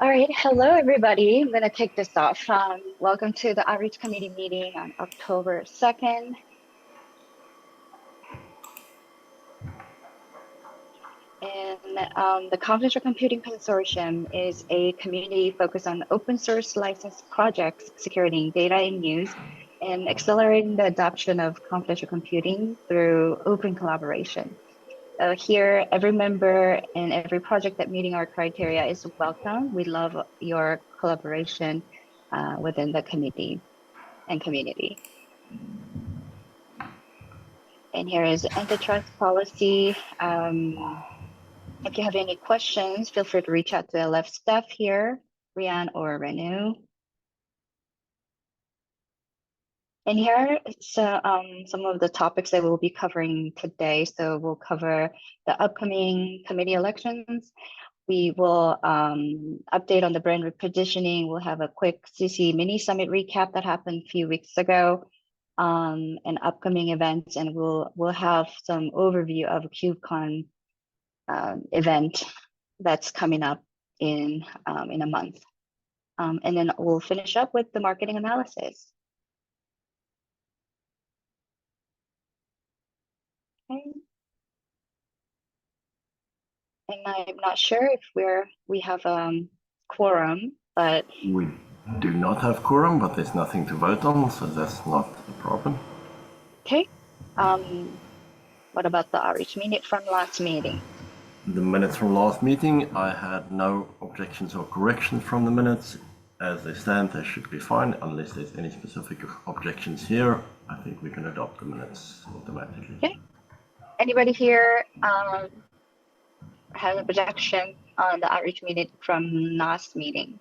All right, hello everybody. I'm going to kick this off. Welcome to the Outreach Committee meeting on October 2nd. And the Confidential Computing Consortium is a community focused on open source license projects, securing data in use, and accelerating the adoption of confidential computing through open collaboration. Here, every member and every project that meeting our criteria is welcome. We love your collaboration within the committee and community. And here is antitrust policy. If you have any questions, feel free to reach out to the left staff here, Rian or Renu. And here are some of the topics that we'll be covering today. So we'll cover the upcoming committee elections. We will update on the brand repositioning. We'll have a quick CC mini summit recap that happened a few weeks ago, and upcoming events, and we'll have some overview of a KubeCon event that's coming up in a month. And then we'll finish up with the marketing analysis. Okay. And I'm not sure if we have quorum, but we do not have quorum, but there's nothing to vote on, so that's not a problem. okay. What about the outreach minute from last meeting? The minutes from last meeting, I had no objections or corrections from the minutes. As they stand, they should be fine, unless there's any specific objections here. I think we can adopt the minutes automatically. Okay. Anybody here have an objection on the outreach minute from last meeting?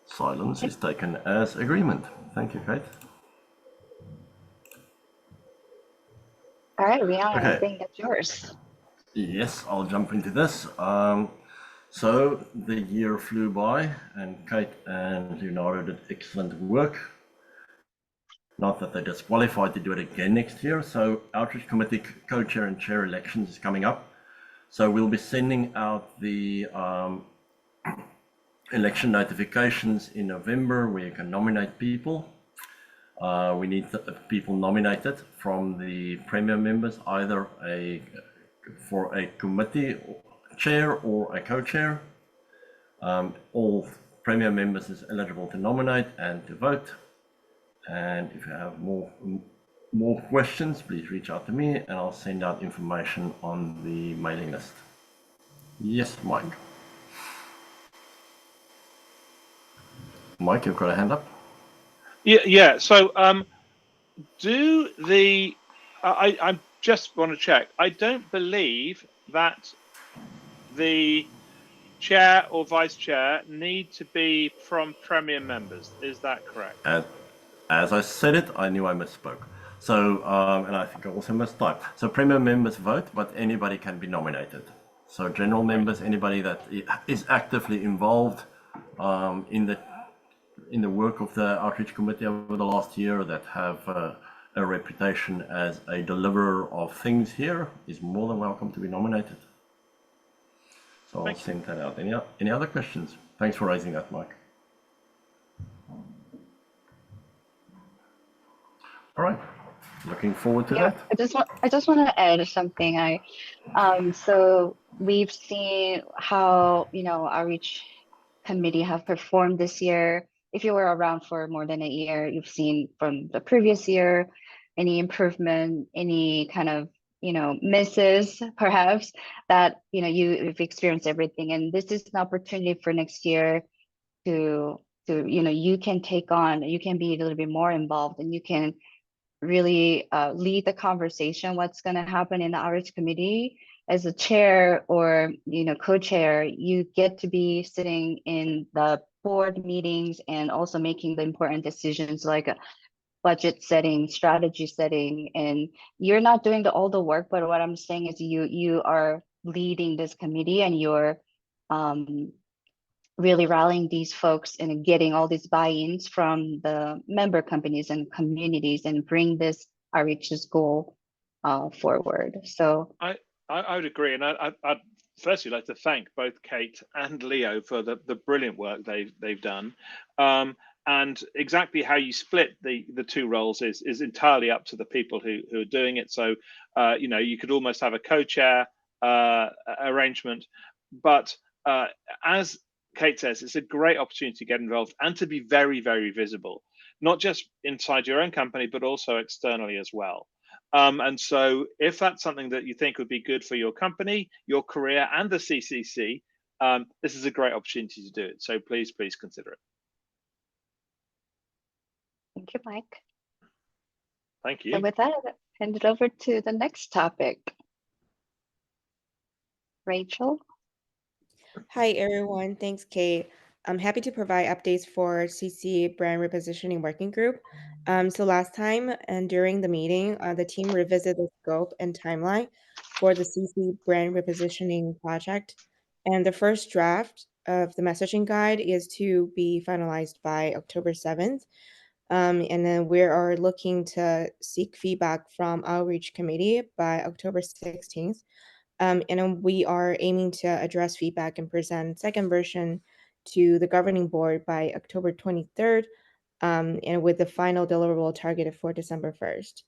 Silence is taken as agreement. Thank you, Kate. All right, Rian, Okay. I think that's yours. Yes, I'll jump into this. So the year flew by, and Kate and Leonardo did excellent work. Not that they're disqualified to do it again next year. So Outreach Committee co-chair and chair elections is coming up. So we'll be sending out the election notifications in November where you can nominate people. We need people nominated from the Premier members, either for a committee chair or a co-chair. All Premier members is eligible to nominate and to vote. And if you have more questions, please reach out to me and I'll send out information on the mailing list. Yes, Mike. Mike, you've got a hand up? Yeah. So I just want to check. I don't believe that the chair or vice chair need to be from Premier members. Is that correct? As I said it, I knew I misspoke. So, and I think I also mistyped. So Premier members vote, but anybody can be nominated. So general members, anybody that is actively involved in the work of the Outreach Committee over the last year, that have a reputation as a deliverer of things here, is more than welcome to be nominated. So I'll send that out. Any other questions? Thanks for raising that, Mike. All right, looking forward to that. I just want to add something. So we've seen how Outreach Committee have performed this year. If you were around for more than a year, you've seen from the previous year any improvement, any kind of misses perhaps that you've experienced everything, and this is an opportunity for next year to you can take on, you can be a little bit more involved, and you can really lead the conversation. What's going to happen in the outreach committee as a chair or co-chair, you get to be sitting in the board meetings and also making the important decisions like budget setting, strategy setting, and you're not doing all the work, but what I'm saying is you are leading this committee, and you're really rallying these folks and getting all these buy-ins from the member companies and communities and bring this outreach's goal forward. So I would agree, and I'd firstly like to thank both Kate and Leo for the brilliant work they've done. And exactly how you split the two roles is entirely up to the people who are doing it. So, you know, you could almost have a co-chair arrangement, but as Kate says, it's a great opportunity to get involved and to be very, very visible, not just inside your own company, but also externally as well. And so if that's something that you think would be good for your company, your career, and the CCC, this is a great opportunity to do it. So please consider it. Thank you, Mike. Thank you. So with that, I'll hand it over to the next topic. Rachel? Hi, everyone. Thanks, Kate. I'm happy to provide updates for CC Brand Repositioning Working Group. So last time and during the meeting, the team revisited the scope and timeline for the CC Brand Repositioning project. And the first draft of the messaging guide is to be finalized by October 7th. And then we are looking to seek feedback from Outreach Committee by October 16th. And then we are aiming to address feedback and present second version to the governing board by October 23rd, and with the final deliverable targeted for December 1st.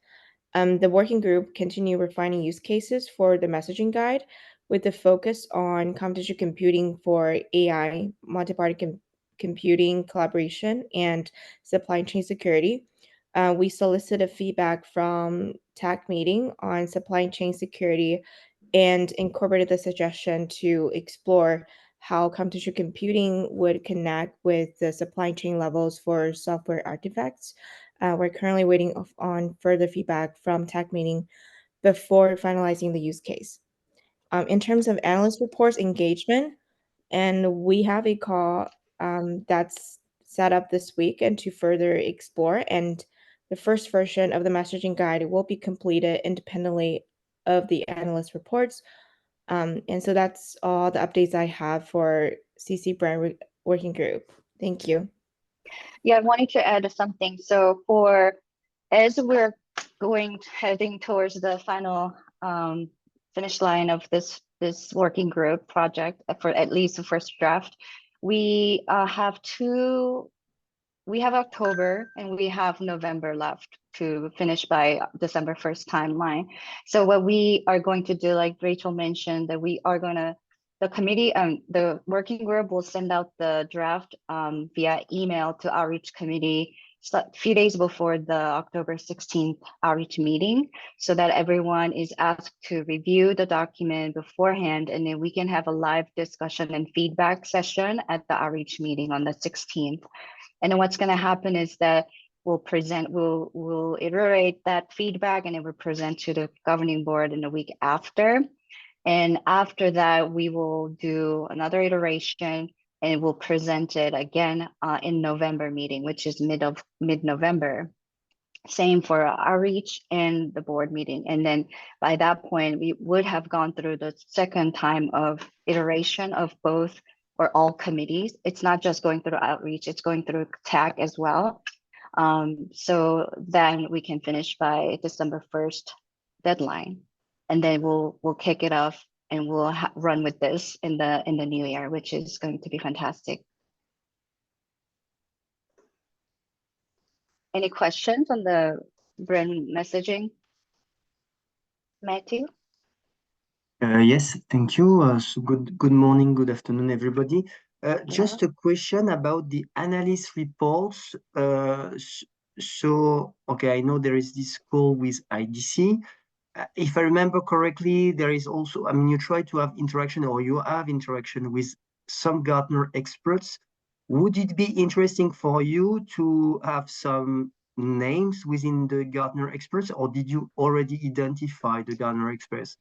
The working group continue refining use cases for the messaging guide with the focus on computational computing for AI, multi-party computing collaboration, and supply chain security. We solicited feedback from TAC meeting on supply chain security and incorporated the suggestion to explore how computational computing would connect with the supply chain levels for software artifacts. We're currently waiting on further feedback from TAC meeting before finalizing the use case. In terms of analyst reports engagement, and we have a call that's set up this week and to further explore, and the first version of the messaging guide will be completed independently of the analyst reports. And so that's all the updates I have for CC Brand Working Group. Thank you. Yeah, I wanted to add something. So as we're heading towards the final finish line of this working group project for at least the first draft, we have October and we have November left to finish by December 1st timeline. So what we are going to do, like Rachel mentioned, that the committee the working group will send out the draft via email to Outreach Committee a few days before the October 16th Outreach meeting, so that everyone is asked to review the document beforehand, and then we can have a live discussion and feedback session at the Outreach meeting on the 16th. And then what's going to happen is that we'll iterate that feedback, and then we'll present to the governing board in the week after. And after that, we will do another iteration and we'll present it again in November meeting, which is mid-November. Same for Outreach and the board meeting. And then by that point, we would have gone through the second time of iteration of both or all committees. It's not just going through Outreach, it's going through TAC as well. So then we can finish by December 1st deadline. And then we'll kick it off and we'll run with this in the new year, which is going to be fantastic. Any questions on the brand messaging? Matthew? Yes, thank you. So good morning, good afternoon, everybody. Just a question about the analyst reports. So, okay, I know there is this call with IDC. If I remember correctly, there is also, I mean, you try to have interaction or you have interaction with some Gartner experts. Would it be interesting for you to have some names within the Gartner experts, or did you already identify the Gartner experts?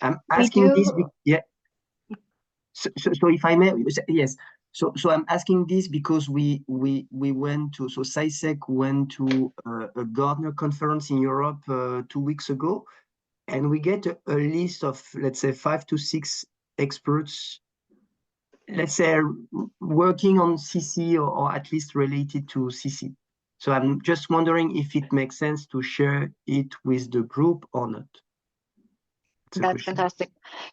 I'm asking this, yeah. So if I may, yes. So I'm asking this because we went to, so CISEC went to a Gartner conference in Europe 2 weeks ago, and we get a list of, let's say, 5 to 6 experts, let's say, working on CC or at least related to CC. So I'm just wondering if it makes sense to share it with the group or not. That's fantastic.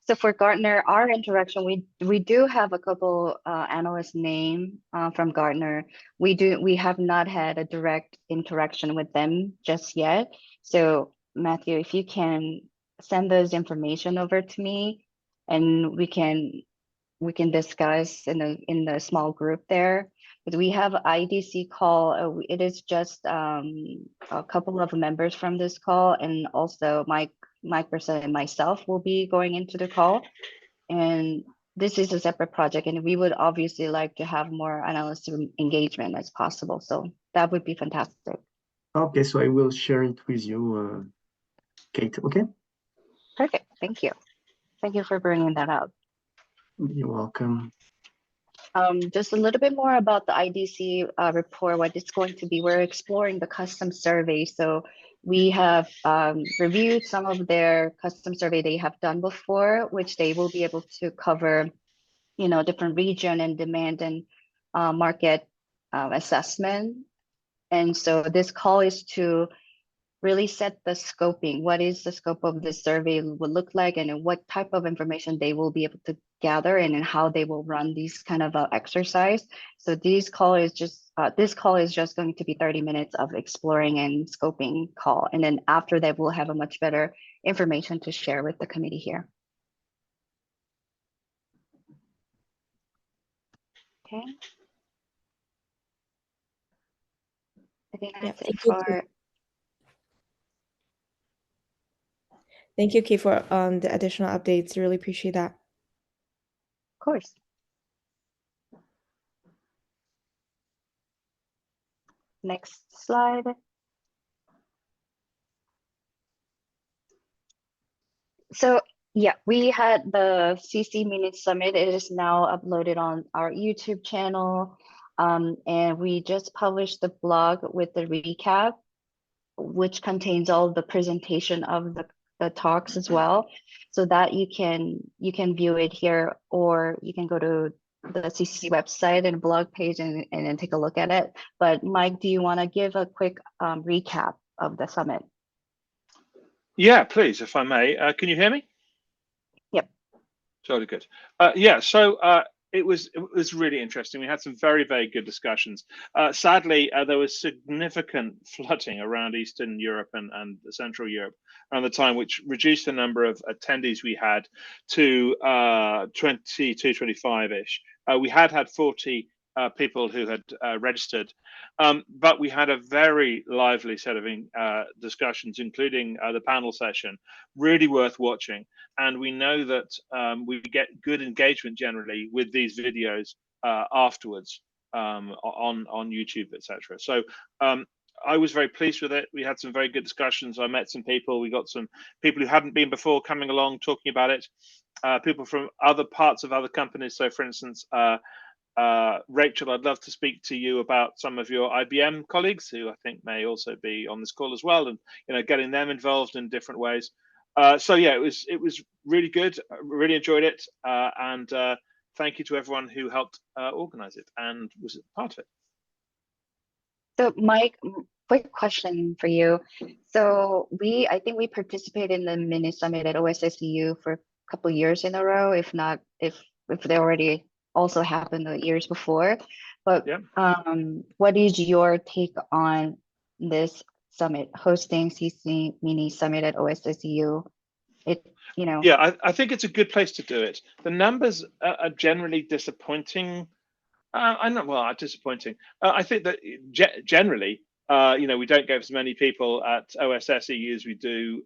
So for Gartner, our interaction, we do have a couple analyst name from Gartner. We have not had a direct interaction with them just yet. So Matthew, if you can send those information over to me, and we can discuss in the small group there. But we have IDC call. It is just a couple of members from this call, and also Mike Person and myself will be going into the call. And this is a separate project, and we would obviously like to have more analyst engagement as possible. So that would be fantastic. Okay, so I will share it with you, Kate. Okay. Perfect. Thank you. Thank you for bringing that up. You're welcome. Just a little bit more about the IDC report, what it's going to be. We're exploring the custom survey. So we have reviewed some of their custom survey they have done before, which they will be able to cover, different region and demand and market assessment. And so this call is to really set the scoping. What is the scope of this survey would look like, and what type of information they will be able to gather, and how they will run these kind of exercise. So this call is just going to be 30 minutes of exploring and scoping call. And then after that, we'll have a much better information to share with the committee here. Okay. I think that's it for. Thank you, Kate, for the additional updates. Really appreciate that. Of course. Next slide. So yeah, we had the CC Mini Summit. It is now uploaded on our YouTube channel. And we just published the blog with the recap, which contains all the presentation of the talks as well. So that you can view it here, or you can go to the CC website and blog page and then take a look at it. But Mike, do you want to give a quick recap of the summit? Yeah, please, if I may. Can you hear me? Yep. Totally good. Yeah, so it was really interesting. We had some very, very good discussions. Sadly, there was significant flooding around Eastern Europe and Central Europe around the time, which reduced the number of attendees we had to 22, 25-ish. We had 40 people who had registered, but we had a very lively set of discussions, including the panel session, really worth watching. And we know that we get good engagement generally with these videos afterwards on YouTube, etc. So I was very pleased with it. We had some very good discussions. I met some people. We got some people who hadn't been before coming along talking about it. People from other parts of other companies. So, for instance, Rachel, I'd love to speak to you about some of your IBM colleagues who I think may also be on this call as well, and getting them involved in different ways. So yeah, it was really good. I really enjoyed it, and thank you to everyone who helped organize it and was part of it. So Mike, quick question for you. So I think we participated in the mini summit at OSSEU for a couple of years in a row, if they already also happened the years before. But yeah. What is your take on this summit, hosting CC Mini Summit at OSSEU? Yeah, I think it's a good place to do it. The numbers are generally disappointing. Disappointing. I think that generally, we don't get as many people at OSSEU as we do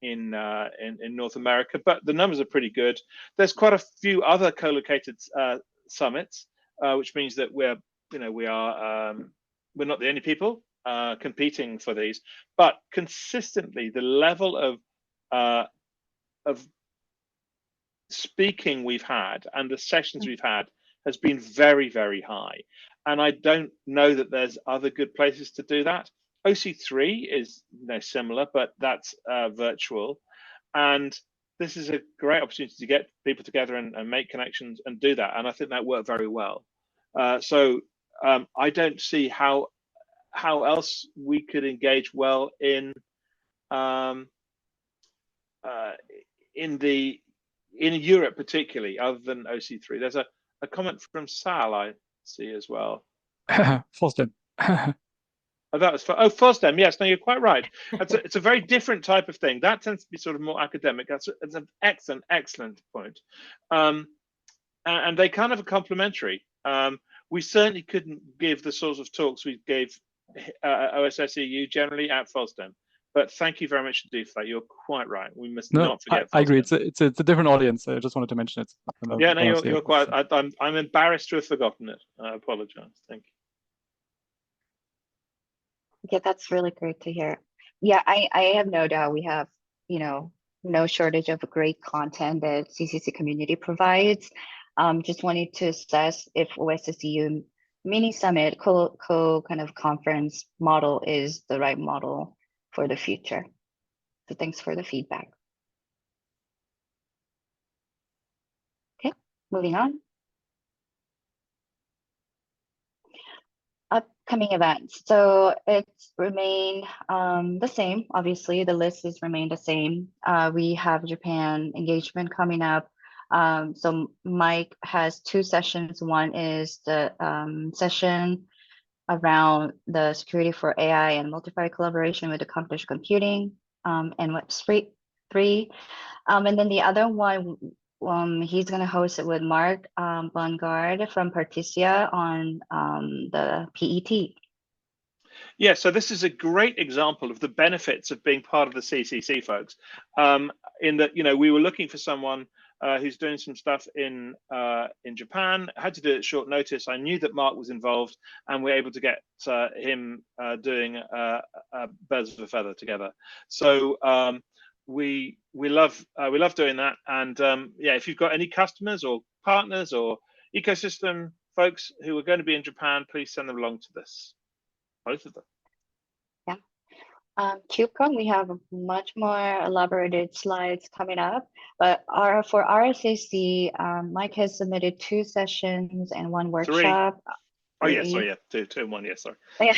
in North America, but the numbers are pretty good. There's quite a few other co-located summits, which means that we're not the only people competing for these, but consistently the level of speaking we've had and the sessions we've had has been very, very high. And I don't know that there's other good places to do that. OC3 is similar, but that's virtual. And this is a great opportunity to get people together and make connections and do that. And I think that worked very well. So I don't see how else we could engage well in in Europe particularly, other than OC3. There's a comment from Sal I see as well. FOSDEM. Oh, that was FOSDEM. Yes, no, you're quite right. It's a very different type of thing. That tends to be sort of more academic. That's an excellent point. And they kind of are complementary. We certainly couldn't give the sorts of talks we gave OSSEU generally at FOSDEM. But thank you very much indeed for that. You're quite right. We must not forget. I agree. It's a different audience. I just wanted to mention it. Yeah, no, you're quite. I'm embarrassed to have forgotten it. I apologize. Thank you. Yeah, that's really great to hear. Yeah, I have no doubt we have, no shortage of great content that CCC community provides. Just wanted to assess if OSSEU mini summit co kind of conference model is the right model for the future. So thanks for the feedback. Okay, moving on. Upcoming events. So it's remained the same. Obviously, the list has remained the same. We have Japan engagement coming up. So Mike has 2 sessions. One is the session around the security for AI and multi-party collaboration with the computational computing and Web3. And then the other one, he's going to host it with Mark Bongard from Particia on the PET. Yeah, so this is a great example of the benefits of being part of the CCC, folks. In that, we were looking for someone who's doing some stuff in Japan. Had to do it at short notice. I knew that Mark was involved, and we're able to get him doing birds of a feather together. So we love doing that. And yeah, if you've got any customers or partners or ecosystem folks who are going to be in Japan, please send them along to this. Both of them. Yeah. KubeCon, we have much more elaborated slides coming up, but for RSAC, Mike has submitted 2 sessions and 1 workshop. 3. Oh yeah, sorry, yeah, 2 and 1, yeah, sorry. Yeah.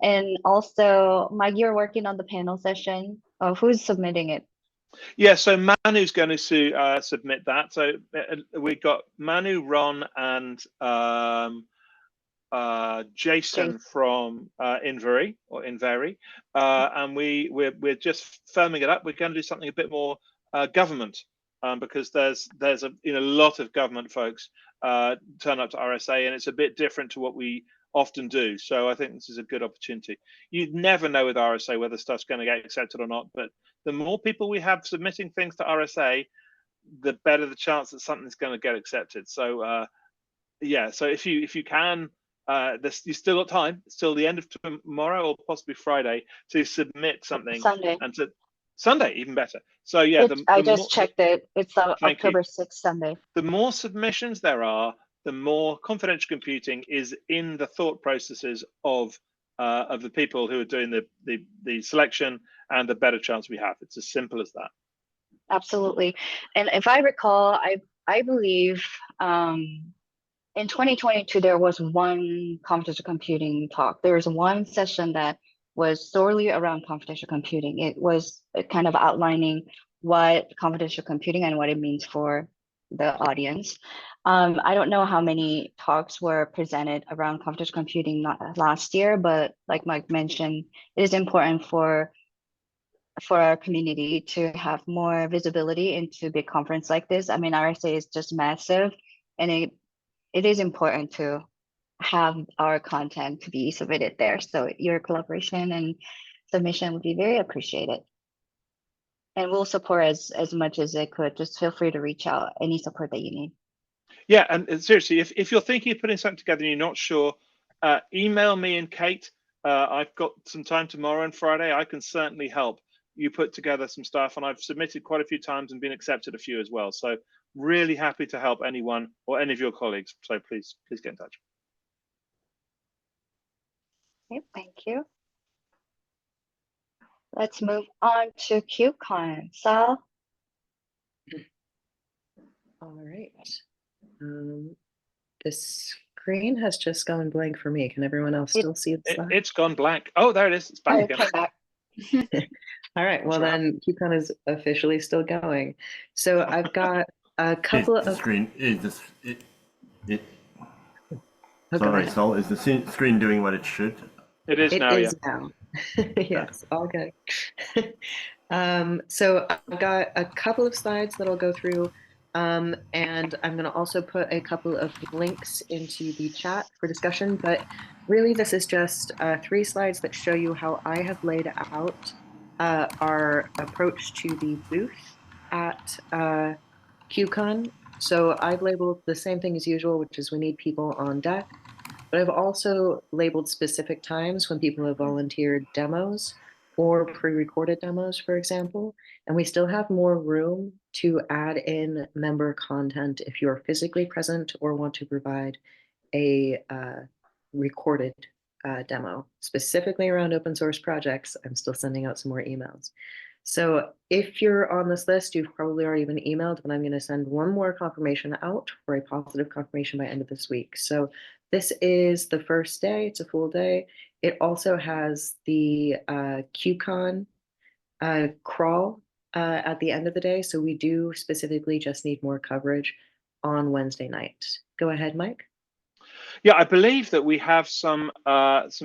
And also, Mike, you're working on the panel session. Oh, who's submitting it? Yeah, so Manu's going to submit that. So we've got Manu, Ron, and Jason from Inveri, and we're just firming it up. We're going to do something a bit more government, because there's a lot of government folks turn up to RSA, and it's a bit different to what we often do. So I think this is a good opportunity. You never know with RSA whether stuff's going to get accepted or not, but the more people we have submitting things to RSA, the better the chance that something's going to get accepted. So yeah, so if you can, you still got time. It's till the end of tomorrow or possibly Friday to submit something. Sunday. And to Sunday, even better. So yeah, I just checked it. It's October 6th, Sunday. The more submissions there are, the more confidential computing is in the thought processes of the people who are doing the selection, and the better chance we have. It's as simple as that. Absolutely. And if I recall, I believe in 2022, there was 1 computational computing talk. There was 1 session that was solely around computational computing. It was kind of outlining what computational computing and what it means for the audience. I don't know how many talks were presented around computational computing last year, but like Mike mentioned, it is important for our community to have more visibility into a big conference like this. I mean, RSA is just massive, and it is important to have our content to be submitted there. So your collaboration and submission would be very appreciated. And we'll support as much as I could. Just feel free to reach out, any support that you need. Yeah, and seriously, if you're thinking of putting something together and you're not sure, email me and Kate. I've got some time tomorrow and Friday. I can certainly help you put together some stuff, and I've submitted quite a few times and been accepted a few as well. So really happy to help anyone or any of your colleagues. So please get in touch. Okay, thank you. Let's move on to KubeCon. Sal? All right. The screen has just gone blank for me. Can everyone else still see the slide? It's gone blank. Oh, there it is. It's back again. Back. All right. Well, Sure. then KubeCon is officially still going. So I've got a Is couple the of. screen, is this, it, Oh, go sorry, ahead. Sol, is the screen doing what it should? It is It now, yeah. is now. Yes, all good. So I've got a couple of slides that I'll go through, and I'm going to also put a couple of links into the chat for discussion. But really, this is just 3 slides that show you how I have laid out our approach to the booth at KubeCon. So I've labeled the same thing as usual, which is we need people on deck. But I've also labeled specific times when people have volunteered demos or pre-recorded demos, for example. And we still have more room to add in member content if you're physically present or want to provide a recorded demo, specifically around open source projects. I'm still sending out some more emails. So if you're on this list, you've probably already been emailed, but I'm going to send one more confirmation out for a positive confirmation by end of this week. So this is the first day. It's a full day. It also has the KubeCon crawl at the end of the day. So we do specifically just need more coverage on Wednesday night. Go ahead, Mike. Yeah, I believe that we have some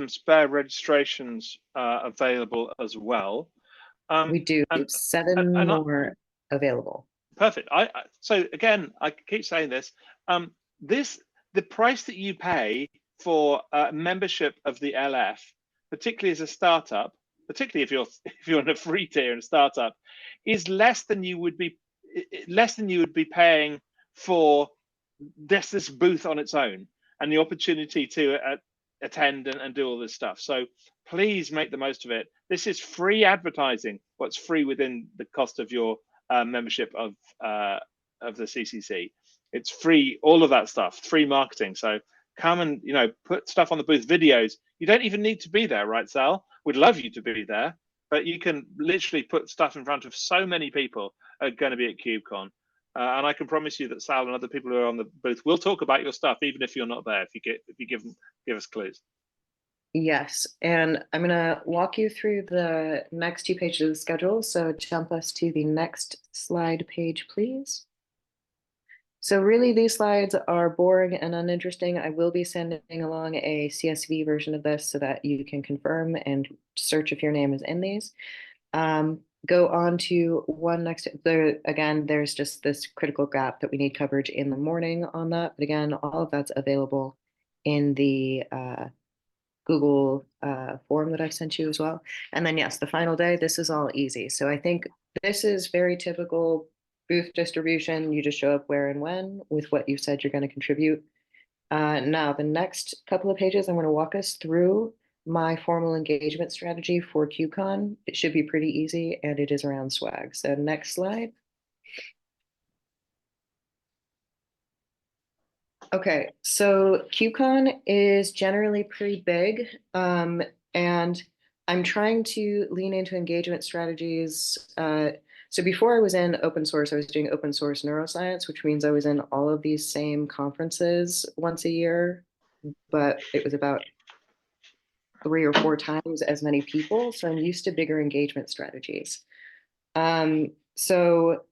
spare registrations available as well. We do and 7 and more available. perfect. So again, I keep saying this. The price that you pay for membership of the LF, particularly as a startup, particularly if you're in a free tier and a startup, is less than you would be paying for this booth on its own and the opportunity to attend and do all this stuff. So please make the most of it. This is free advertising. What's free within the cost of your membership of the CCC. It's free, all of that stuff, free marketing. So come and put stuff on the booth, videos. You don't even need to be there, right, Sal? We'd love you to be there, but you can literally put stuff in front of so many people are going to be at KubeCon. And I can promise you that Sal and other people who are on the booth will talk about your stuff, even if you're not there. If you give us clues. Yes, and I'm going to walk you through the next 2 pages of the schedule. So jump us to the next slide page, please. So really, these slides are boring and uninteresting. I will be sending along a CSV version of this so that you can confirm and search if your name is in these. Go on to one next. Again, there's just this critical gap that we need coverage in the morning on that. But again, all of that's available in the Google form that I've sent you as well. And then yes, the final day, this is all easy. So I think this is very typical booth distribution. You just show up where and when with what you said you're going to contribute. Now, the next couple of pages, I'm going to walk us through my formal engagement strategy for KubeCon. It should be pretty easy, and it is around swag. So next slide. Okay, so KubeCon is generally pretty big, and I'm trying to lean into engagement strategies. So before I was in open source, I was doing open source neuroscience, which means I was in all of these same conferences once a year, but it was about 3 or 4 times as many people. So I'm used to bigger engagement strategies. So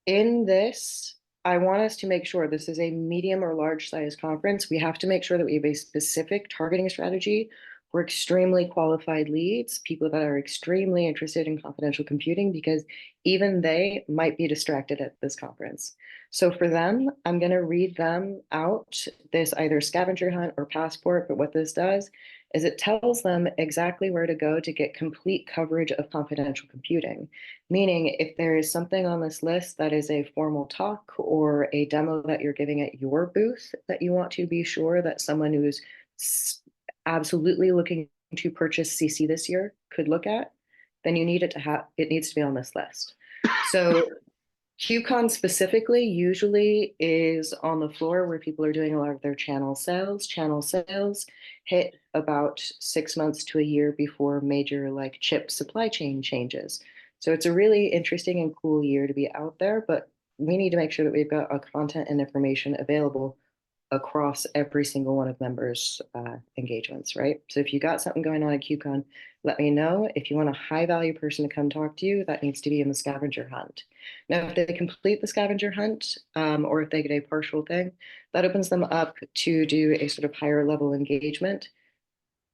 in this, I want us to make sure this is a medium or large size conference. We have to make sure that we have a specific targeting strategy for extremely qualified leads, people that are extremely interested in confidential computing, because even they might be distracted at this conference. So for them, I'm going to read them out this either scavenger hunt or passport, but what this does is it tells them exactly where to go to get complete coverage of confidential computing. Meaning, if there is something on this list that is a formal talk or a demo that you're giving at your booth that you want to be sure that someone who's absolutely looking to purchase CC this year could look at, then you need it needs to be on this list. So KubeCon specifically usually is on the floor where people are doing a lot of their channel sales. Channel sales hit about 6 months to a year before major like chip supply chain changes. So it's a really interesting and cool year to be out there, but we need to make sure that we've got our content and information available across every single one of members' engagements, right? So if you got something going on at KubeCon, let me know. If you want a high value person to come talk to you, that needs to be in the scavenger hunt. Now, if they complete the scavenger hunt, or if they get a partial thing, that opens them up to do a sort of higher level engagement.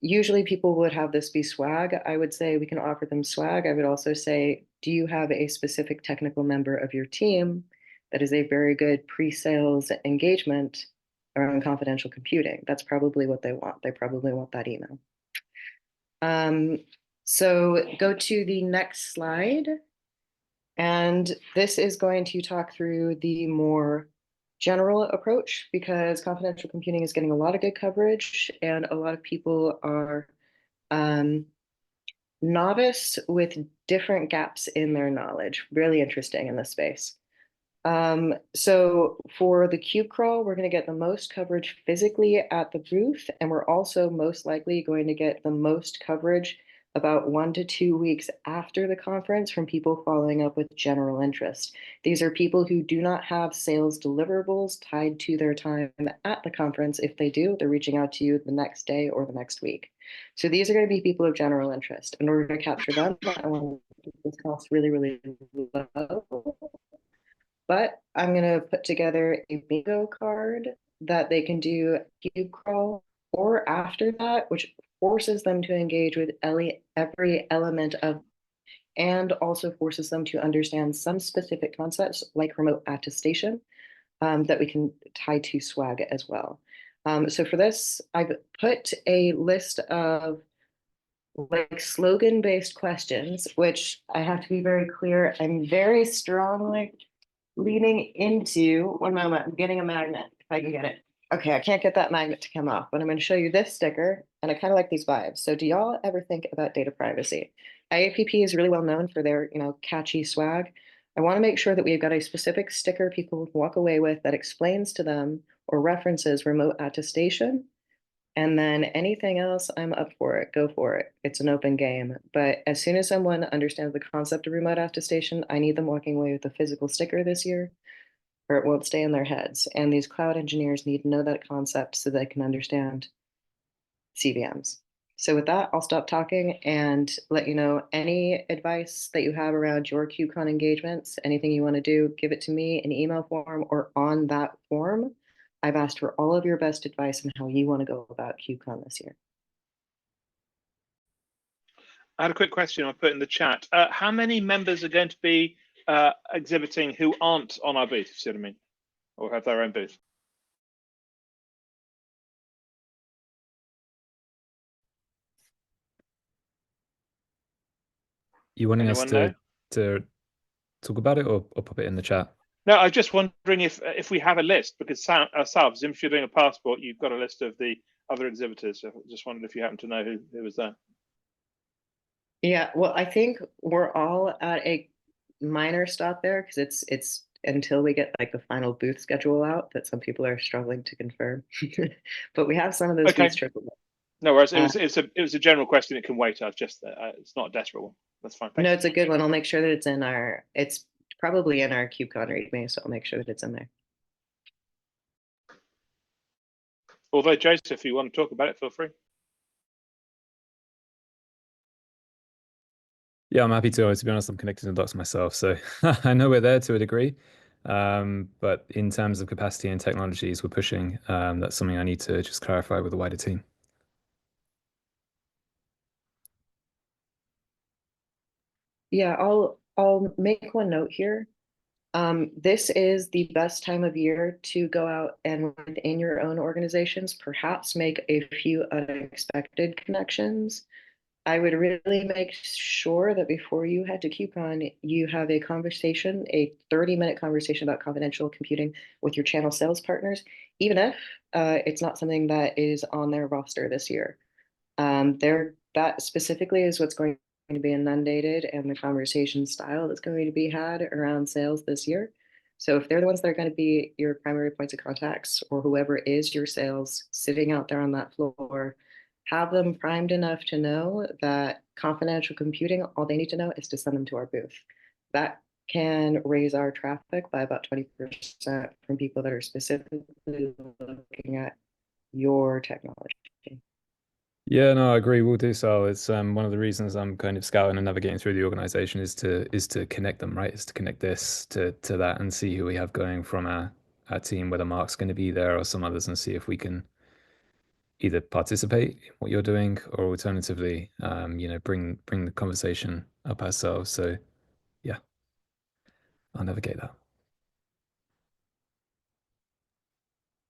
Usually people would have this be swag. I would say we can offer them swag. I would also say, do you have a specific technical member of your team that is a very good pre-sales engagement around confidential computing? That's probably what they want. They probably want that email. So go to the next slide. And this is going to talk through the more general approach, because confidential computing is getting a lot of good coverage and a lot of people are novice with different gaps in their knowledge. Really interesting in this space. So for the Cube Crawl, we're going to get the most coverage physically at the booth, and we're also most likely going to get the most coverage about 1 to 2 weeks after the conference from people following up with general interest. These are people who do not have sales deliverables tied to their time at the conference. If they do, they're reaching out to you the next day or the next week. So these are going to be people of general interest. In order to capture them, I want to keep this cost really, really low. But I'm going to put together a bingo card that they can do Cube Crawl or after that, which forces them to engage with every element of, and also forces them to understand some specific concepts like remote attestation that we can tie to swag as well. So for this, I've put a list of like slogan-based questions, which I have to be very clear, I'm very strongly leaning into. One moment, I'm getting a magnet if I can get it. Okay, I can't get that magnet to come off, but I'm going to show you this sticker, and I kind of like these vibes. So do y'all ever think about data privacy? IAPP is really well known for their, catchy swag. I want to make sure that we've got a specific sticker people can walk away with that explains to them or references remote attestation. And then anything else, I'm up for it. Go for it. It's an open game. But as soon as someone understands the concept of remote attestation, I need them walking away with a physical sticker this year, or it won't stay in their heads. And these cloud engineers need to know that concept so they can understand CVMs. So with that, I'll stop talking and let you know any advice that you have around your KubeCon engagements, anything you want to do, give it to me in email form or on that form. I've asked for all of your best advice on how you want to go about KubeCon this year. I had a quick question I put in the chat. How many members are going to be exhibiting who aren't on our booth, if you see what I mean, or have their own booth? You wanting us Anyone to talk about it or pop it in the chat? No, I was just wondering if we have a list, because ourselves, if you're doing a passport, you've got a list of the other exhibitors. So I just wondered if you happen to know who was there. Yeah, well, I think we're all at a minor stop there because it's until we get like the final booth schedule out that some people are struggling to confirm. But we have some of those Okay. booths tripled. No worries. It was a general question. It can wait. I was just it's not a desperate one. That's fine. No, it's a good one. I'll make sure that it's in it's probably in our KubeCon README, so I'll make sure that it's in there. Although, Joseph, if you want to talk about it, feel free. Yeah, I'm happy to. To be honest, I'm connecting the dots myself, so I know we're there to a degree. But in terms of capacity and technologies we're pushing, that's something I need to just clarify with the wider team. Yeah, I'll make one note here. This is the best time of year to go out and within your own organizations, perhaps make a few unexpected connections. I would really make sure that before you head to KubeCon, you have a conversation, a 30-minute conversation about confidential computing with your channel sales partners, even if it's not something that is on their roster this year. That specifically is what's going to be inundated and the conversation style that's going to be had around sales this year. So if they're the ones that are going to be your primary points of contacts, or whoever is your sales sitting out there on that floor, have them primed enough to know that confidential computing, all they need to know is to send them to our booth. That can raise our traffic by about 20% from people that are specifically looking at your technology. Yeah, no, I agree. We'll do so. It's one of the reasons I'm kind of scouting and navigating through the organization is to connect them, right? Is to connect this to that and see who we have going from our team, whether Mark's going to be there or some others, and see if we can either participate in what you're doing or alternatively, bring the conversation up ourselves. So yeah, I'll navigate that.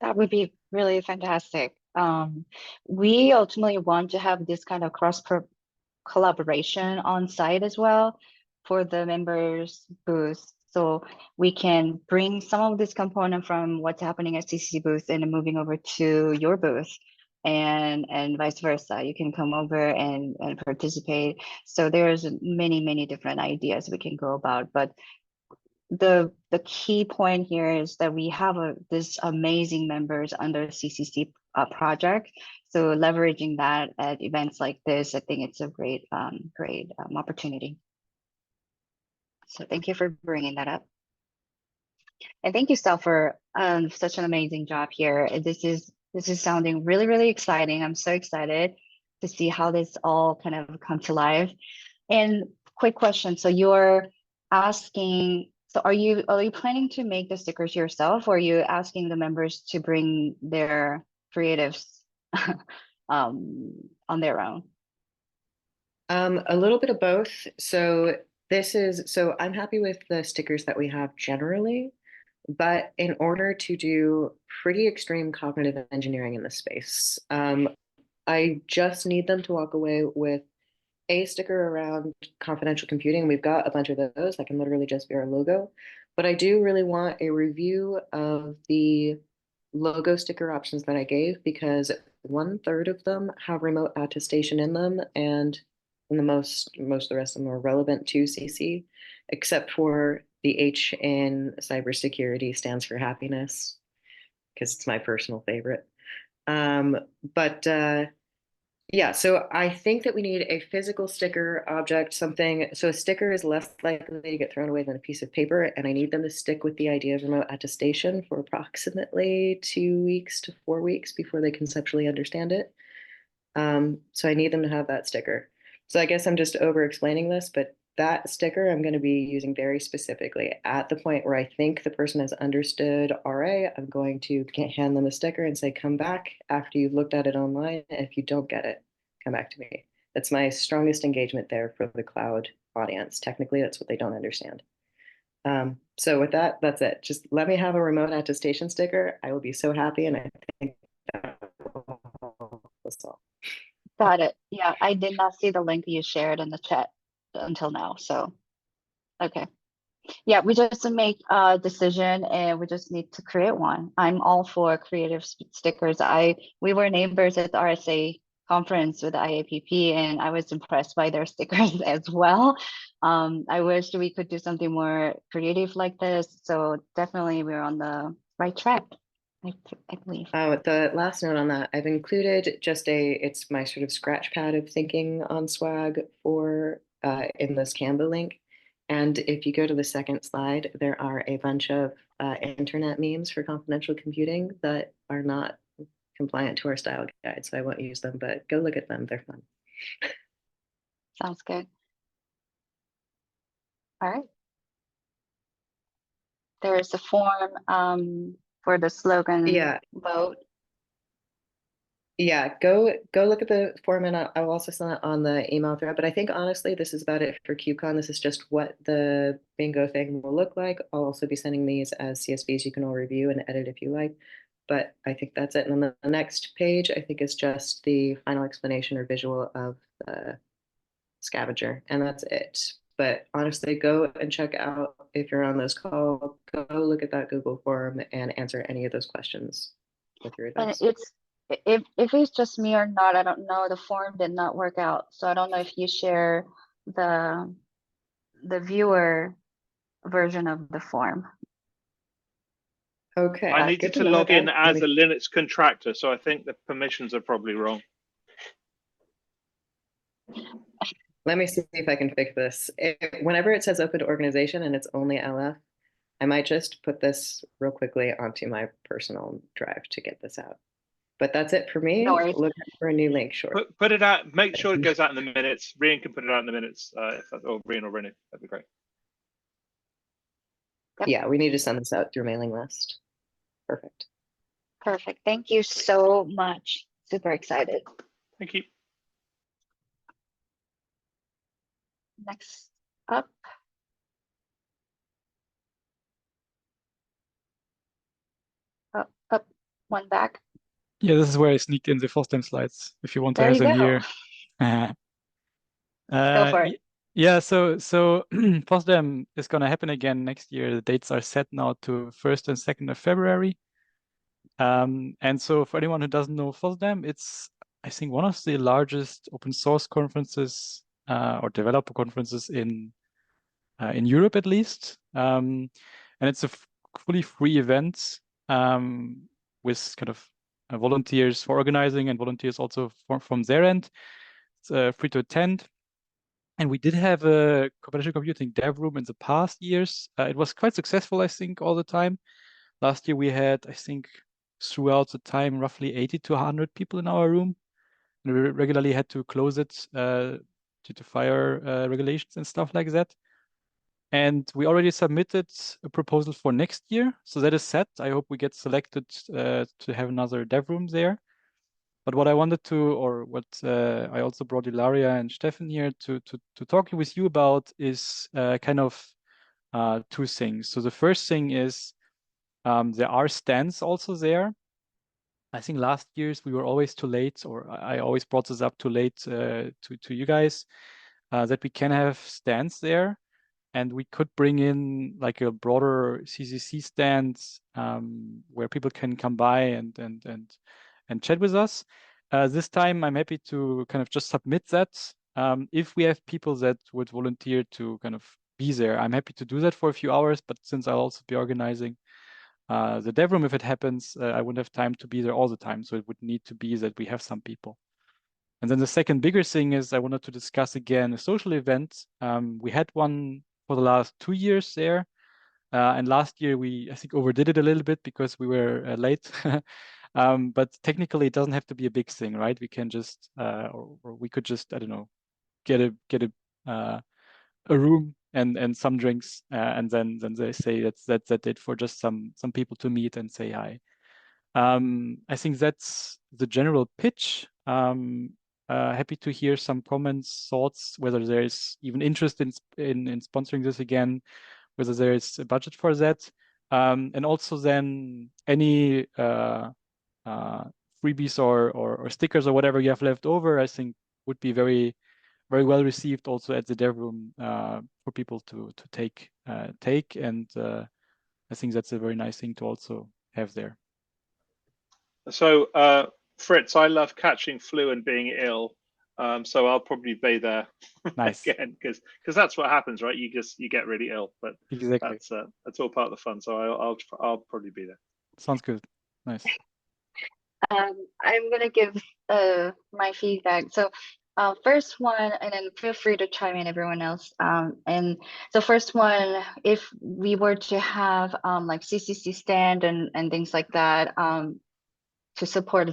That would be really fantastic. We ultimately want to have this kind of collaboration on site as well for the members booth. So we can bring some of this component from what's happening at CCC booth and moving over to your booth and vice versa. You can come over and participate. So there's many different ideas we can go about, but the key point here is that we have this amazing members under CCC project. So leveraging that at events like this, I think it's a great opportunity. So thank you for bringing that up. And thank you, Stel, for such an amazing job here. This is sounding really exciting. I'm so excited to see how this all kind of come to life. And quick question, so you're asking, so are you planning to make the stickers yourself, or are you asking the members to bring their creatives on their own? A little bit of both. So I'm happy with the stickers that we have generally, but in order to do pretty extreme cognitive engineering in this space, I just need them to walk away with a sticker around confidential computing. We've got a bunch of those that can literally just be our logo, but I do really want a review of the logo sticker options that I gave, because 1/3 of them have remote attestation in them, and most of the rest of them are relevant to CC, except for the H in cybersecurity stands for happiness, because it's my personal favorite. Yeah, so I think that we need a physical sticker object, something, so a sticker is less likely to get thrown away than a piece of paper, and I need them to stick with the idea of remote attestation for approximately 2 weeks to 4 weeks before they conceptually understand it. So I need them to have that sticker. So I guess I'm just over explaining this, but that sticker I'm going to be using very specifically at the point where I think the person has understood RA. I'm going to hand them a sticker and say, come back after you've looked at it online. And if you don't get it, come back to me. That's my strongest engagement there for the cloud audience. Technically, that's what they don't understand. So with that, that's it. Just let me have a remote attestation sticker. I will be so happy, and I think that will help us all. Got it. Yeah, I did not see the link you shared in the chat until now. So, okay. Yeah, we just make a decision and we just need to create one. I'm all for creative stickers. We were neighbors at the RSA conference with the IAPP, and I was impressed by their stickers as well. I wish we could do something more creative like this. So definitely we're on the right track, I believe. The last note on that, I've included just it's my sort of scratch pad of thinking on swag for in this Canva link. And if you go to the second slide, there are a bunch of internet memes for confidential computing that are not compliant to our style guide. So I won't use them, but go look at them. They're fun. Sounds good. All right. There is a form for the slogan vote. Yeah, go look at the form, and I will also send it on the email thread. But I think honestly, this is about it for KubeCon. This is just what the bingo thing will look like. I'll also be sending these as CSVs you can all review and edit if you like. But I think that's it. And then the next page, I think, is just the final explanation or visual of the scavenger, and that's it. But honestly, go and check out, if you're on this call, go look at that Google form and answer any of those questions with your advice. And if it's just me or not, I don't know. The form did not work out, so I don't know if you share the viewer version of the form. Okay. I needed to log in as a Linux contractor, so I think the permissions are probably wrong. Let me see if I can fix this. Whenever it says open to organization and it's only LF, I might just put this real quickly onto my personal drive to get this out. But that's it for me. No worries. Look for a new link short. Put it out. Make sure it goes out in the minutes. Rian can put it out in the minutes, or Rian or Renu. That'd be great. Yep. Yeah, we need to send this out through mailing list. Perfect. Perfect. Thank you so much. Super excited. Thank you. Next up. Up, one back. Yeah, this is where I sneaked in the FOSDEM slides, if you want to There have you them go. here. Go for it. Yeah, so FOSDEM is going to happen again next year. The dates are set now to 1st and 2nd of February. And so for anyone who doesn't know FOSDEM, it's, I think, one of the largest open source conferences or developer conferences in Europe, at least. And it's a fully free event with kind of volunteers for organizing and volunteers also from their end. It's free to attend. And we did have a computational computing dev room in the past years. It was quite successful, I think, all the time. Last year we had, I think, throughout the time, roughly 80 to 100 people in our room. And we regularly had to close it due to fire regulations and stuff like that. And we already submitted a proposal for next year. So that is set. I hope we get selected to have another dev room there. But what I wanted to, or what I also brought Ilaria and Stefan here to talk with you about is kind of two things. So the first thing is there are stands also there. I think last year's we were always too late, or I always brought this up too late to you guys, that we can have stands there. And we could bring in like a broader CCC stand where people can come by and chat with us. This time, I'm happy to kind of just submit that. If we have people that would volunteer to kind of be there, I'm happy to do that for a few hours. But since I'll also be organizing the dev room, if it happens, I wouldn't have time to be there all the time. So it would need to be that we have some people. And then the second bigger thing is I wanted to discuss again a social event. We had one for the last 2 years there. And last year we, I think, overdid it a little bit because we were late. But technically it doesn't have to be a big thing, right? We can just, or we could just, I don't know, get a room and some drinks, and then they say that's it for just some people to meet and say hi. I think that's the general pitch. Happy to hear some comments, thoughts, whether there's even interest in sponsoring this again, whether there is a budget for that, and also then any freebies or stickers or whatever you have left over, I think would be very, very well received also at the dev room for people to take. And I think that's a very nice thing to also have there. So Fritz, I love catching flu and being ill. So I'll probably be there Nice. again because that's what happens, right? You get really ill, but Exactly. that's all part of the fun. So I'll probably be there. Sounds good. Nice. I'm gonna give my feedback. So first one, and then feel free to chime in, everyone else. And so first one, if we were to have like CCC stand and things like that to support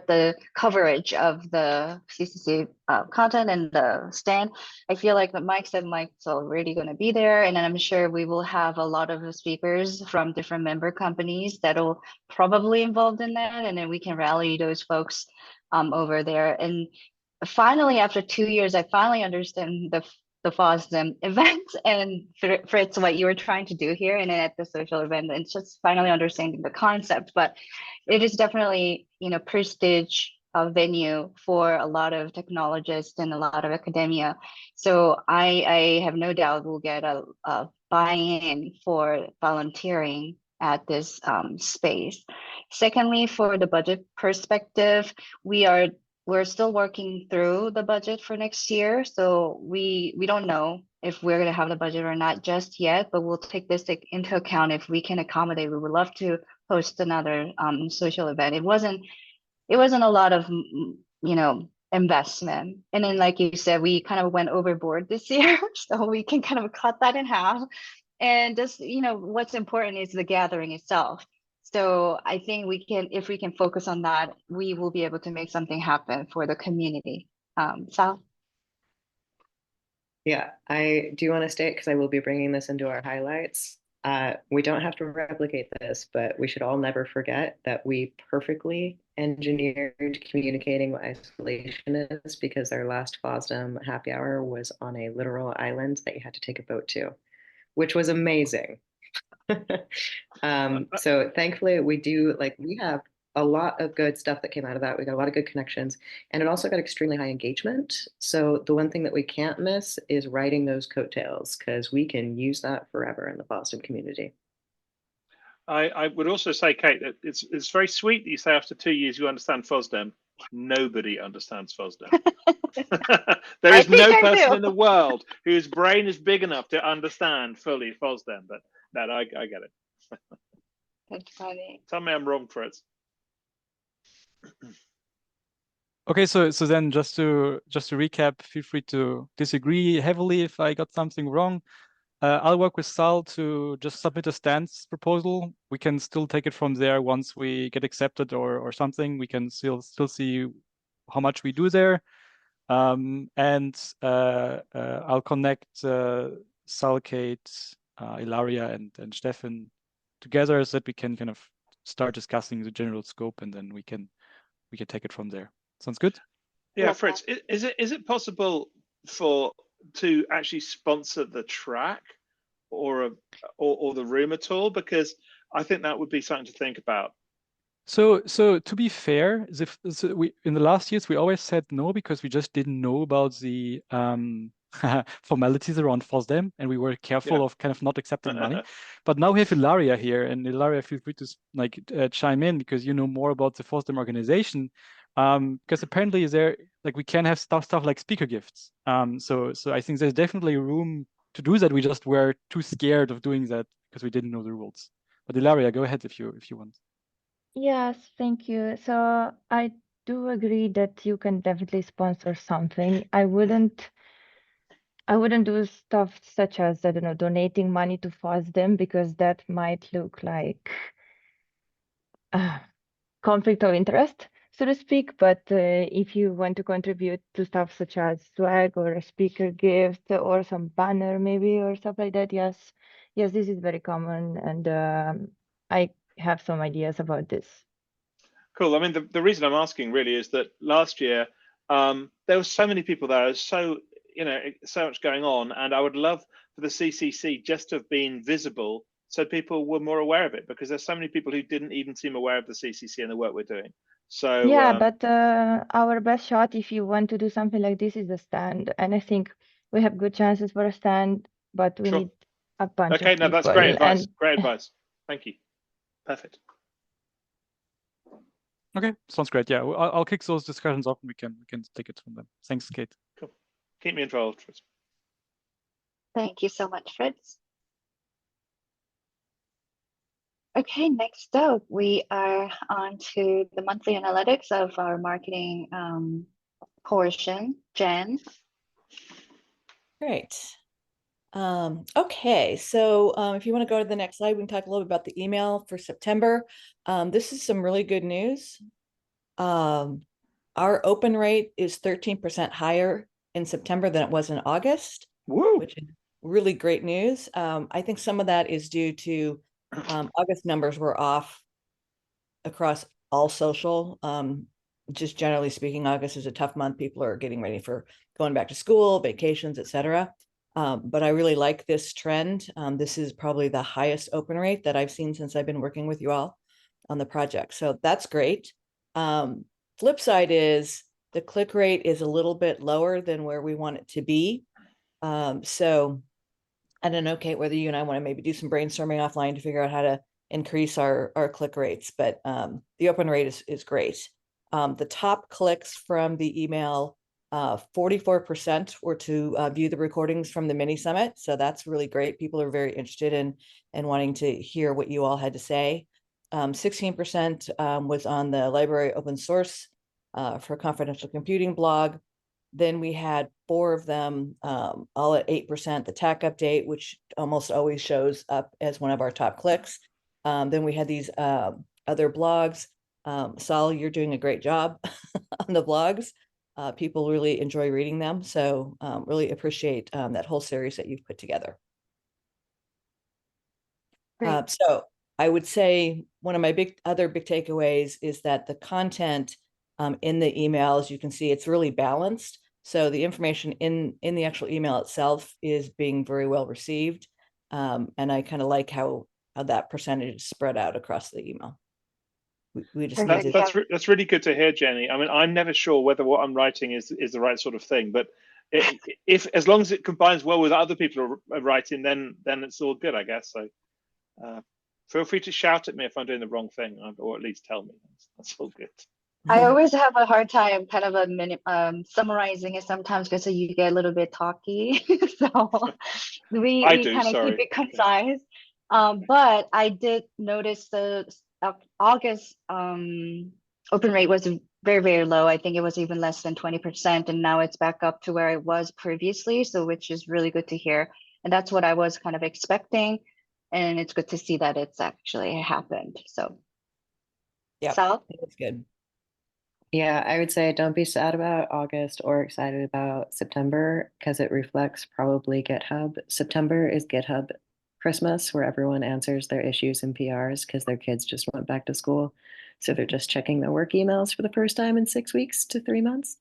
the coverage of the CCC content and the stand, I feel like what Mike said, Mike's already going to be there, and I'm sure we will have a lot of speakers from different member companies that'll probably involved in that, and then we can rally those folks over there. And finally, after 2 years, I finally understand the FOSDEM event, and Fritz, what you were trying to do here and at the social event, and just finally understanding the concept. But it is definitely, prestige venue for a lot of technologists and a lot of academia. So I have no doubt we'll get a buy-in for volunteering at this space. Secondly, for the budget perspective, we're still working through the budget for next year. So we don't know if we're going to have the budget or not just yet, but we'll take this into account. If we can accommodate, we would love to host another social event. It wasn't a lot of, investment. And then, like you said, we kind of went overboard this year, so we can kind of cut that in half. And just, what's important is the gathering itself. So I think if we can focus on that, we will be able to make something happen for the community. Sal? Yeah, I do want to state, because I will be bringing this into our highlights. We don't have to replicate this, but we should all never forget that we perfectly engineered communicating what isolation is, because our last FOSDEM happy hour was on a literal island that you had to take a boat to, which was amazing. So thankfully we have a lot of good stuff that came out of that. We got a lot of good connections, and it also got extremely high engagement. So the one thing that we can't miss is riding those coattails, because we can use that forever in the FOSDEM community. I would also say, Kate, that it's very sweet that you say after 2 years you understand FOSDEM. Nobody understands FOSDEM. There is no person in the world whose brain is big enough to understand fully FOSDEM, but that I get it. That's funny. Tell me I'm wrong, Fritz. Okay, so then just to recap, feel free to disagree heavily if I got something wrong. I'll work with Sal to just submit a stance proposal. We can still take it from there once we get accepted or something. We can still see how much we do there. And I'll connect Sal, Kate, Ilaria, and Stefan together so that we can kind of start discussing the general scope, and then we can take it from there. Sounds good? Yeah, Fritz, is it possible to actually sponsor the track or the room at all? Because I think that would be something to think about. So to be fair, we in the last years we always said no because we just didn't know about the formalities around FOSDEM, and we were careful of kind of not accepting money. But now we have Ilaria here, and Ilaria, feel free to chime in because you know more about the FOSDEM organization. Because apparently we can have stuff like speaker gifts. So I think there's definitely room to do that. We just were too scared of doing that because we didn't know the rules. But Ilaria, go ahead if you want. Yes, thank you. So I do agree that you can definitely sponsor something. I wouldn't do stuff such as, I don't know, donating money to FOSDEM, because that might look like conflict of interest, so to speak. But if you want to contribute to stuff such as swag or a speaker gift or some banner maybe or stuff like that, yes, this is very common, and I have some ideas about this. Cool. I mean, the reason I'm asking really is that last year there were so many people there, so much going on, and I would love for the CCC just to have been visible so people were more aware of it, because there's so many people who didn't even seem aware of the CCC and the work we're doing. So yeah, but our best shot, if you want to do something like this, is a stand, and I think we have good chances for a stand, but we need a bunch of people. Okay, no, that's great advice. Great advice. Thank you. Perfect. Okay, sounds great. Yeah, I'll kick those discussions off, and we can take it from them. Thanks, Kate. Cool. Keep me involved, Fritz. Thank you so much, Fritz. Okay, next up, we are on to the monthly analytics of our marketing portion. Jen. Great. Okay, so if you want to go to the next slide, we can talk a little bit about the email for September. This is some really good news. Our open rate is 13% higher in September than it was in August. Woo! Which is really great news. I think some of that is due to August numbers were off across all social. Just generally speaking, August is a tough month. People are getting ready for going back to school, vacations, etc. But I really like this trend. This is probably the highest open rate that I've seen since I've been working with you all on the project. So that's great. Flip side is the click rate is a little bit lower than where we want it to be. So I don't know, Kate, whether you and I want to maybe do some brainstorming offline to figure out how to increase our click rates, but the open rate is great. The top clicks from the email, 44% were to view the recordings from the mini summit. So that's really great. People are very interested in wanting to hear what you all had to say. 16% was on the library open source for confidential computing blog. Then we had 4 of them, all at 8%, the tech update, which almost always shows up as one of our top clicks. Then we had these other blogs. Sal, you're doing a great job on the blogs. People really enjoy reading them. So really appreciate that whole series that you've put together. So I would say one of my other big takeaways is that the content in the emails, you can see it's really balanced. So the information in the actual email itself is being very well received. And I kind of like how that percentage is spread out across the email. We just Perfect. needed That's really good to hear, Jenny. I mean, I'm never sure whether what I'm writing is the right sort of thing, but if as long as it combines well with other people are writing, then it's all good, I guess. So feel free to shout at me if I'm doing the wrong thing, or at least tell me. That's all good. I always have a hard time kind of summarizing it sometimes because you get a little bit talky. So we kind of keep it concise. But I did notice the August open rate was very, very low. I think it was even less than 20%, and now it's back up to where it was previously. So which is really good to hear. And that's what I was kind of expecting. And it's good to see that it's actually happened. So yeah, Sal? that's good. Yeah, I would say don't be sad about August or excited about September because it reflects probably GitHub. September is GitHub Christmas, where everyone answers their issues and PRs because their kids just went back to school. So they're just checking their work emails for the first time in 6 weeks to 3 months.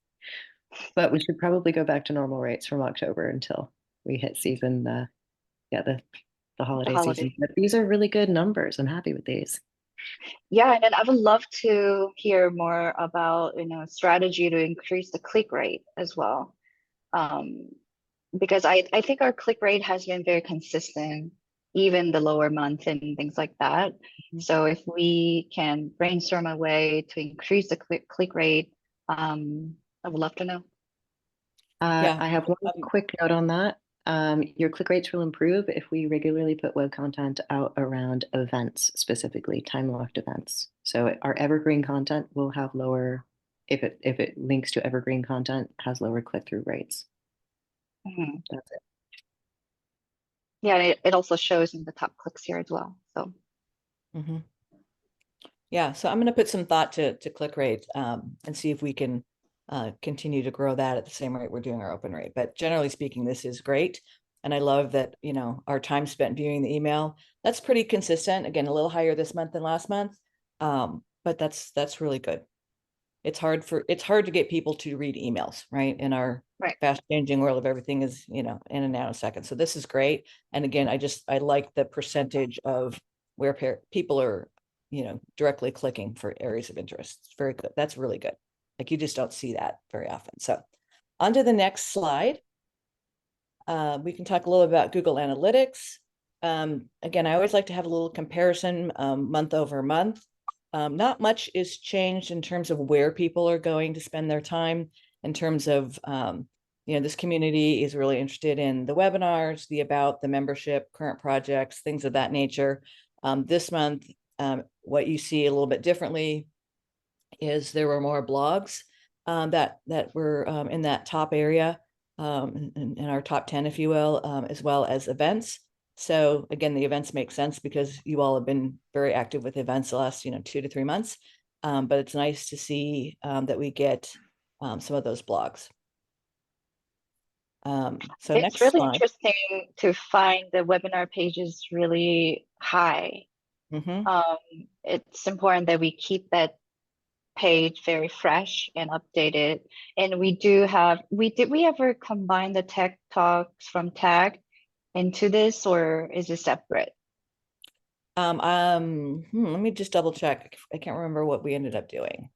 But we should probably go back to normal rates from October until we hit season, the holiday season. But these are really good numbers. I'm happy with these. Yeah, and then I would love to hear more about, strategy to increase the click rate as well. Because I think our click rate has been very consistent, even the lower month and things like that. So if we can brainstorm a way to increase the click rate, I would love to know. I have one quick note on that. Your click rates will improve if we regularly put web content out around events, specifically time-locked events. So our evergreen content will have lower, if it links to evergreen content, has lower click-through rates. That's it. Yeah, it also shows in the top clicks here as well. So. Yeah, so I'm going to put some thought to click rate and see if we can continue to grow that at the same rate we're doing our open rate. But generally speaking, this is great. And I love that, our time spent viewing the email, that's pretty consistent. Again, a little higher this month than last month. But that's really good. It's hard to get people to read emails, right? In our fast changing world of everything is, in and out of seconds. So this is great. And again, I like the percentage of where people are, directly clicking for areas of interest. It's very good. That's really good. Like you just don't see that very often. So on to the next slide. We can talk a little about Google Analytics. Again, I always like to have a little comparison month over month. Not much is changed in terms of where people are going to spend their time in terms of, this community is really interested in the webinars, the about, the membership, current projects, things of that nature. This month, what you see a little bit differently is there were more blogs that were in that top area, in our top 10, if you will, as well as events. So again, the events make sense because you all have been very active with events the last 2 to 3 months. But it's nice to see that we get some of those blogs. So it's next really slide. interesting to find the webinar pages really high. It's important that we keep that page very fresh and updated. And did we ever combine the tech talks from Tag into this, or is it separate? Let me just double check. I can't remember what we ended up doing.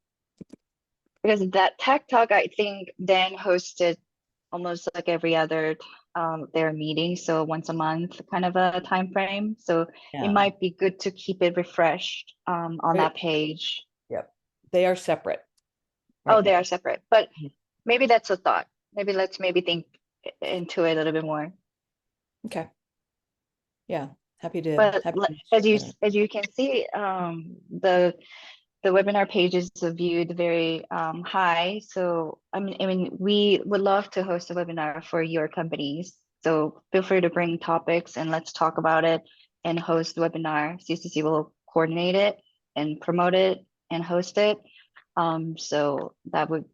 Because that Tech Talk, I think Dan hosted almost like every other their meeting, so once a month kind of a time frame. So it might be good to keep it refreshed on that page. Yep, they are separate. They are separate, but maybe that's a thought. Let's think into it a little bit more. Okay. Yeah, happy to. But as you can see, the the webinar pages are viewed very high. So I mean, we would love to host a webinar for your companies. So feel free to bring topics and let's talk about it and host the webinar. CCC will coordinate it and promote it and host it. So that would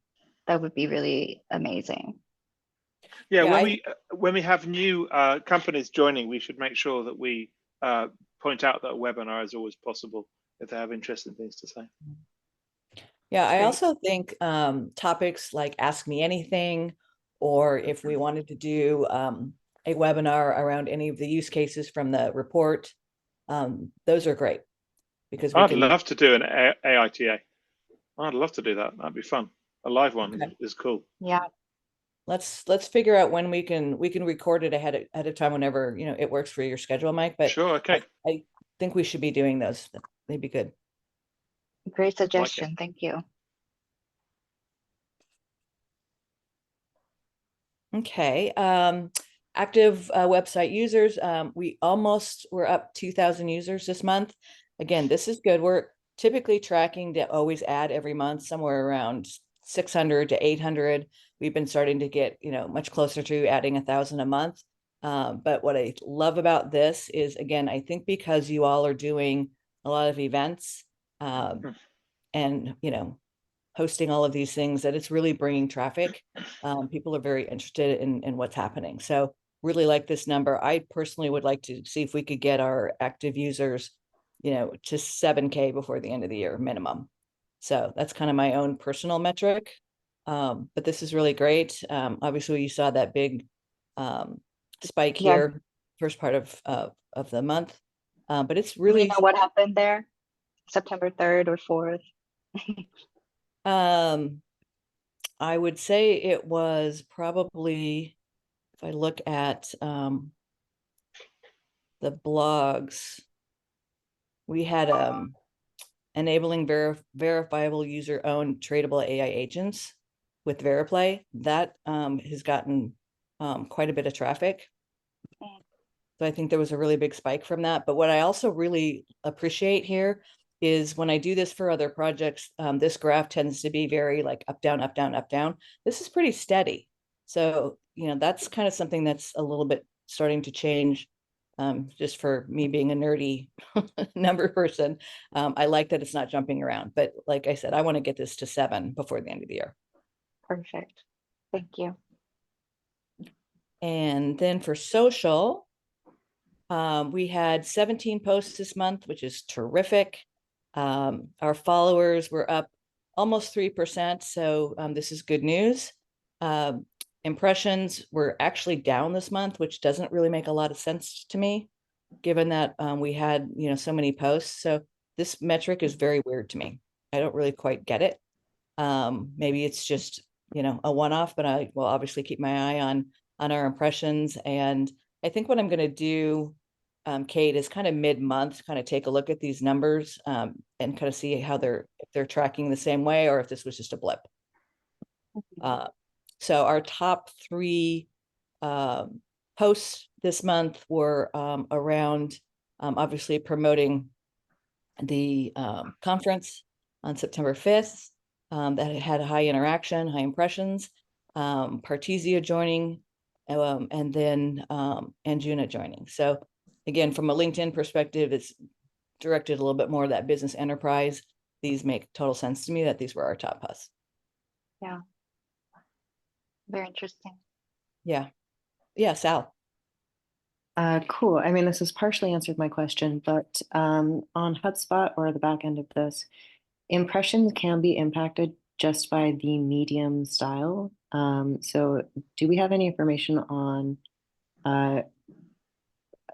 be really amazing. Yeah, Yeah, when we have new companies joining, we should make sure that we point out that a webinar is always possible if they have interesting things to say. Yeah, I Great. also think topics like Ask Me Anything, or if we wanted to do a webinar around any of the use cases from the report, those are great because we I'd can. love to do an AITA. I'd love to do that. That'd be fun. A live one Okay. is cool. Yeah. Let's figure out when we can record it ahead of time whenever it works for your schedule, Mike. But Sure, okay. I think we should be doing those. They'd be good. Great suggestion. Thank you. Okay. Active website users. We're up 2,000 users this month. Again, this is good. We're typically tracking to always add every month somewhere around 600 to 800. We've been starting to get, much closer to adding 1,000 a month. But what I love about this is, again, I think because you all are doing a lot of events and, hosting all of these things, that it's really bringing traffic. People are very interested in what's happening. So really like this number. I personally would like to see if we could get our active users, to 7K before the end of the year minimum. So that's kind of my own personal metric. But this is really great. Obviously you saw that big spike here, first part of the month. But it's really. You know what happened there? September 3rd or 4th? I would say it was probably, if I look at the blogs, we had enabling verifiable user-owned tradable AI agents with Veriplay. That has gotten quite a bit of traffic. So I think there was a really big spike from that. But what I also really appreciate here is when I do this for other projects, this graph tends to be very like up, down, up, down, up, down. This is pretty steady. So, that's kind of something that's a little bit starting to change. Just for me being a nerdy number person, I like that it's not jumping around. But like I said, I want to get this to 7 before the end of the year. Perfect. Thank you. And then for social, we had 17 posts this month, which is terrific. Our followers were up almost 3%. So this is good news. Impressions were actually down this month, which doesn't really make a lot of sense to me, given that we had, so many posts. So this metric is very weird to me. I don't really quite get it. Maybe it's just, a one-off, but I will obviously keep my eye on our impressions. And I think what I'm going to do, Kate, is kind of mid-month, kind of take a look at these numbers and kind of see how if they're tracking the same way or if this was just a blip. So our top 3 posts this month were around obviously promoting the conference on September 5th that had high interaction, high impressions, Partizia joining, and then Anjuna joining. So again, from a LinkedIn perspective, it's directed a little bit more of that business enterprise. These make total sense to me that these were our top posts. Yeah. Very interesting. Yeah. Yeah, Sal. Cool. I mean, this has partially answered my question, but on HubSpot or the back end of this, impressions can be impacted just by the medium style. So do we have any information on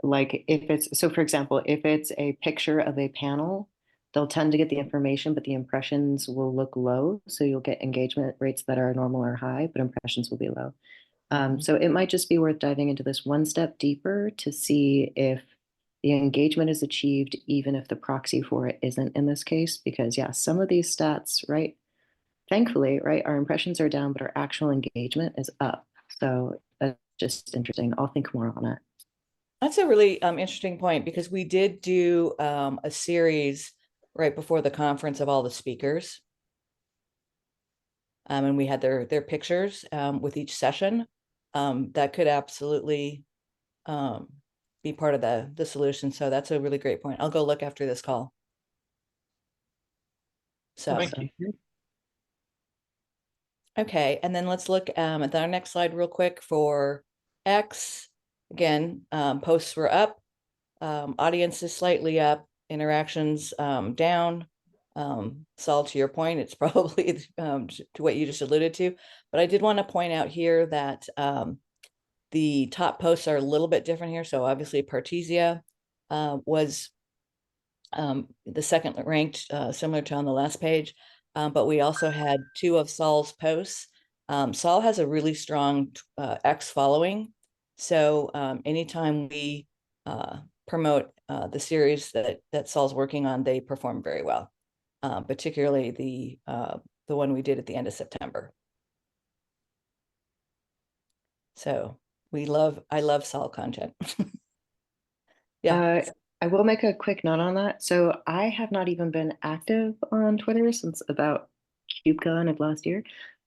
like if it's, so for example, if it's a picture of a panel, they'll tend to get the information, but the impressions will look low. So you'll get engagement rates that are normal or high, but impressions will be low. So it might just be worth diving into this one step deeper to see if the engagement is achieved, even if the proxy for it isn't in this case, because yeah, some of these stats, right? Thankfully, right, our impressions are down, but our actual engagement is up. So that's just interesting. I'll think more on it. That's a really interesting point, because we did do a series right before the conference of all the speakers. And we had their pictures with each session. That could absolutely be part of the solution. So that's a really great point. I'll go look after this call. So Thank you. okay, and then let's look at our next slide real quick for X. Again, posts were up, audience is slightly up, interactions down. Saul, to your point, it's probably to what you just alluded to, but I did want to point out here that the top posts are a little bit different here. So obviously Partizia was the second ranked, similar to on the last page, but we also had 2 of Saul's posts. Saul has a really strong X following. So anytime we promote the series that Saul's working on, they perform very well, particularly the one we did at the end of September. So I love Saul content. Yeah. I will make a quick note on that. So I have not even been active on Twitter since about KubeCon of last year.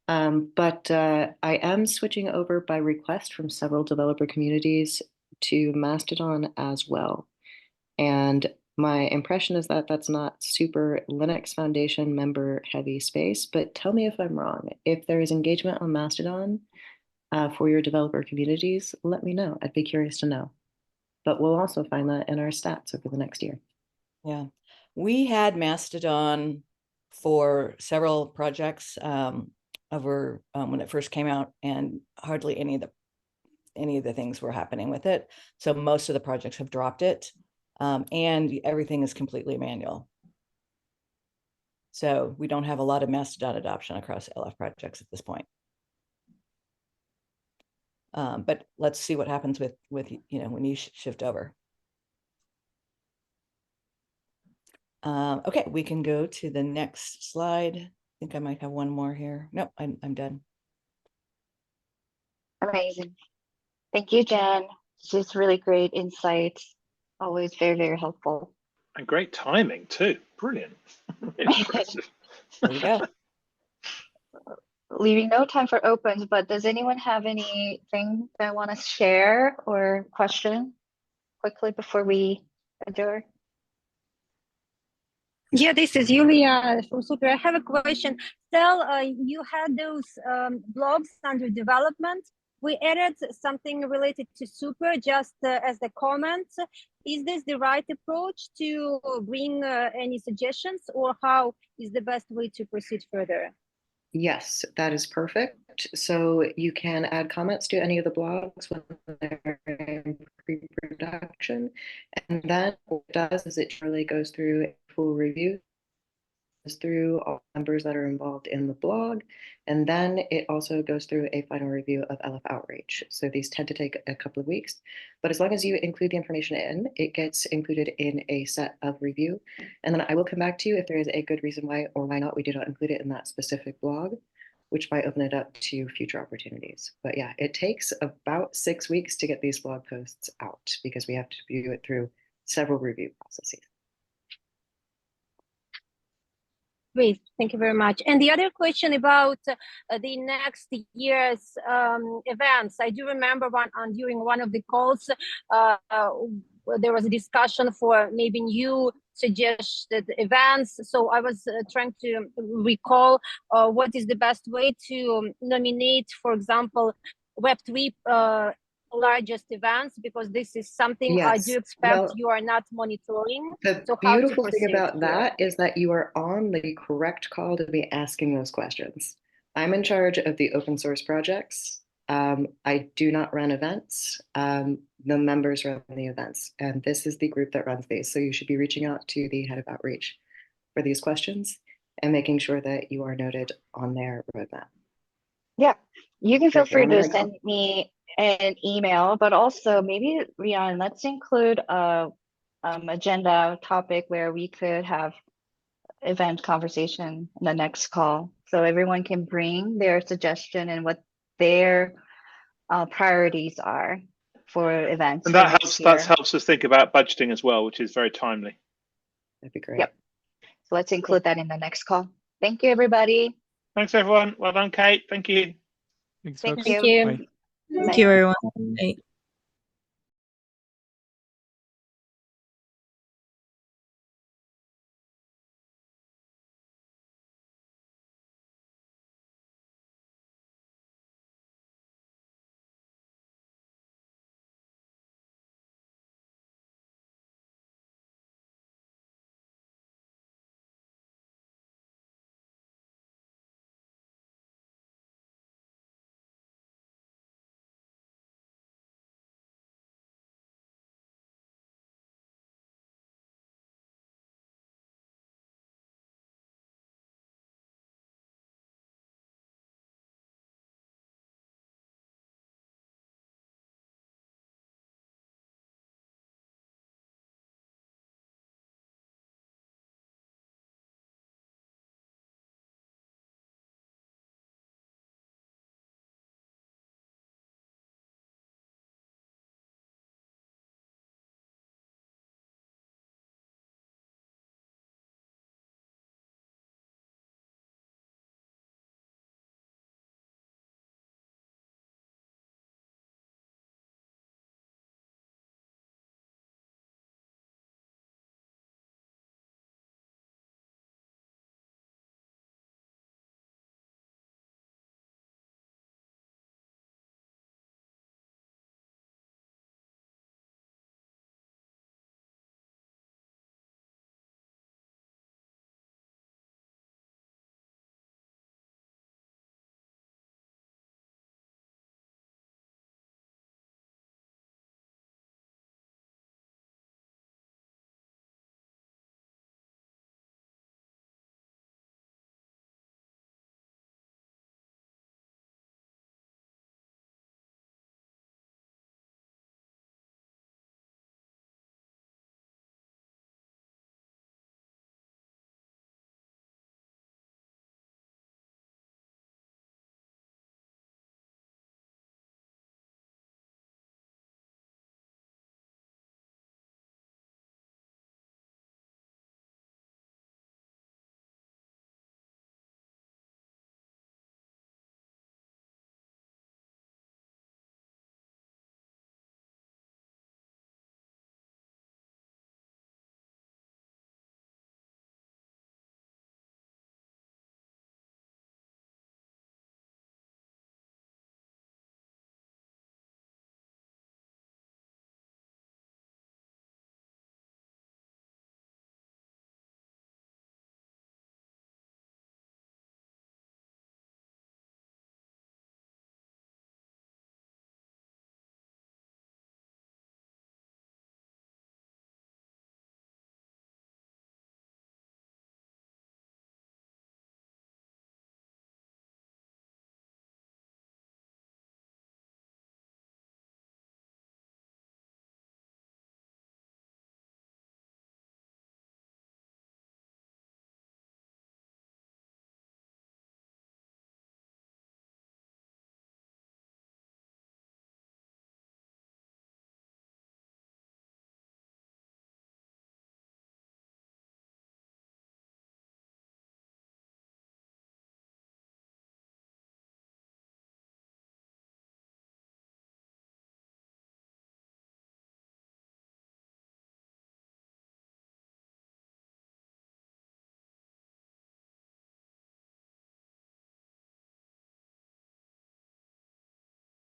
But I am switching over by request from several developer communities to Mastodon as well. And my impression is that that's not super Linux Foundation member heavy space, but tell me if I'm wrong. If there is engagement on Mastodon for your developer communities, let me know. I'd be curious to know. But we'll also find that in our stats over the next year. Yeah, we had Mastodon for several projects over when it first came out, and hardly any of the things were happening with it. So most of the projects have dropped it, and everything is completely manual. So we don't have a lot of Mastodon adoption across LF projects at this point. But let's see what happens with when you shift over. Okay, we can go to the next slide. I think I might have one more here. No, I'm done. Amazing. Thank you, Jen. Just really great insights. Always very, very helpful. And great timing too. Brilliant. Really impressive. There you go. Leaving no time for opens, but does anyone have anything they want to share or question quickly before we adjourn? Yeah, this is Yulia from Super. I have a question. Sal, you had those blogs under development. We added something related to Super just as the comments. Is this the right approach to bring any suggestions, or how is the best way to proceed further? Yes, that is perfect. So you can add comments to any of the blogs when they're in pre-production. And then what it does is it generally goes through a full review, goes through all members that are involved in the blog, and then it also goes through a final review of LF Outreach. So these tend to take a couple of weeks, but as long as you include the information in, it gets included in a set of review. And then I will come back to you if there is a good reason why or why not we do not include it in that specific blog, which might open it up to future opportunities. But yeah, it takes about 6 weeks to get these blog posts out because we have to view it through several review processes. Great, thank you very much. And the other question about the next year's events. I do remember during one of the calls, there was a discussion for maybe new suggested events. So I was trying to recall what is the best way to nominate, for example, Web3 largest events, because this is something I do expect you are not monitoring. The beautiful thing about that is that you are on the correct call to be asking those questions. I'm in charge of the open source projects. I do not run events. The members run the events, and this is the group that runs these. So you should be reaching out to the head of outreach for these questions and making sure that you are noted on their roadmap. Yeah, you can feel free to send me an email, but also maybe, Rian, let's include a agenda topic where we could have event conversation in the next call, so everyone can bring their suggestion and what their priorities are for events. And that helps us think about budgeting as well, which is very timely. That'd be great. Yep. So let's include that in the next call. Thank you, everybody. Thanks, everyone. Well done, Kate. Thank you. Thanks, Thank folks. you. you. Bye. Bye. Thank you, everyone. Bye.